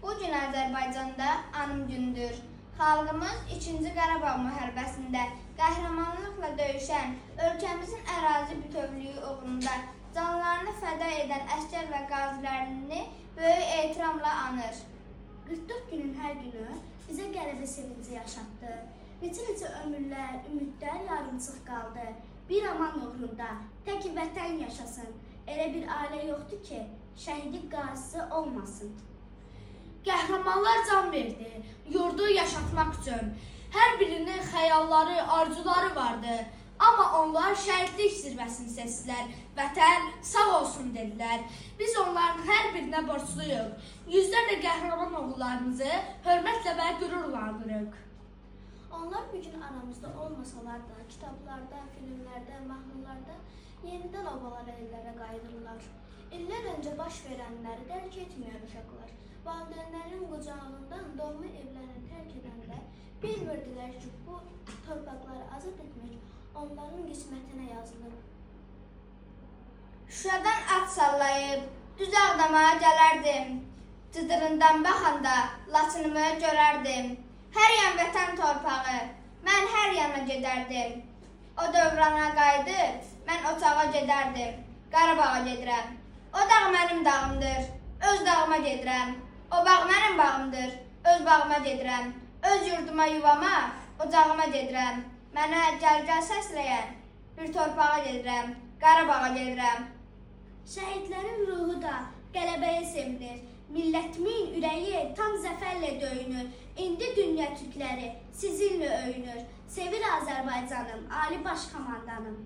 Bugün Azərbaycanda anım gündür. Xalqımız 2-ci Qarabağ müharibəsində qəhrəmanlıqla döyüşən, ölkəmizin ərazi bütövlüyü uğrunda canlarını fəda edən əsgər və qazilərini böyük ehtiramla anır. 44 günün hər günü bizə qələbə sevinci yaşatdı. Neçə ömürlər, ümidlər yarımçıq qaldı. Bir aman uğrunda tək vətən yaşasın. Elə bir ailə yoxdur ki, şəhidlik qazisi olmasın. Qəhrəmanlar can verdi, yurdu yaşatmaq üçün. Hər birinin xəyalları, arzuları vardı. Amma onlar şəhidlik zirvəsini seçdilər. Vətən sağ olsun dedilər. Biz onların hər birinə borcluyuq. Yüzlərlə qəhrəman oğullarımızı hörmətlə və qürurla anırıq. Onlar bugün aramızda olmasalar da, kitablarda, filmlərdə, mahnılarda yenidən obalar ellərə qayıdırlar. İllər öncə baş verənləri dərk etməyən uşaqlar, valideynlərin qucağından doğma evlərini tərk edəndə bilmirdilər ki, bu torpaqları azad etmək onların qismətinə yazılır. Şuşadan at sallayıb, düz Ağdama gələrdim. Cıdırından baxanda Laçınımı görərdim. Hər yan vətən torpağı, mən hər yana gedərdim. O dövrana qayıdıb, mən otağa gedərdim. Qarabağa gedirəm. O dağ mənim dağımdır, öz dağıma gedirəm. O bağ mənim bağımdır, öz bağıma gedirəm. Öz yurduma, yuvama, ocağıma gedirəm. Mənə gəl səsləyən, bir torpağa gedirəm, Qarabağa gedirəm. Şəhidlərin ruhu da qələbəyə sevinir. Millətimin ürəyi tam zəfərlə döyünür. İndi dünya türkləri sizinlə öyünür. Sevir Azərbaycanım, Ali Baş Komandanım.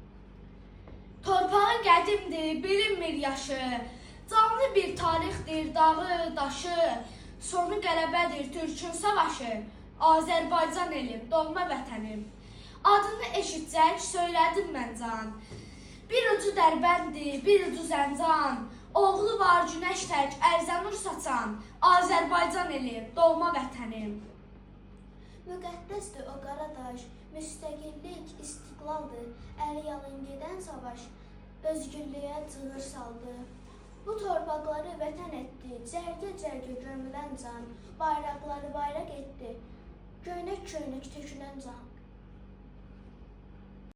Torpağı qədimdir, bilinmir yaşı. Canlı bir tarixdir, dağı, daşı. Sonu qələbədir, türkün savaşı. Azərbaycan elim, doğma vətənim. Adını eşitsək, söylədim mən can. Bir ucu Dərbəndi, bir ucu Zəncan. Oğlu var günəş tək, ərzənur saçan. Azərbaycan elim, doğma vətənim. Müqəddəsdir o Qaradaş, müstəqillik, istiqlaldır. Əli yalın gedən savaş, özgürlüyə cığır saldı. Bu torpaqları vətən etdi, cərgə-cərgə gömülən can. Bayraqları bayraq etdi, göynək-göynək tökülən can.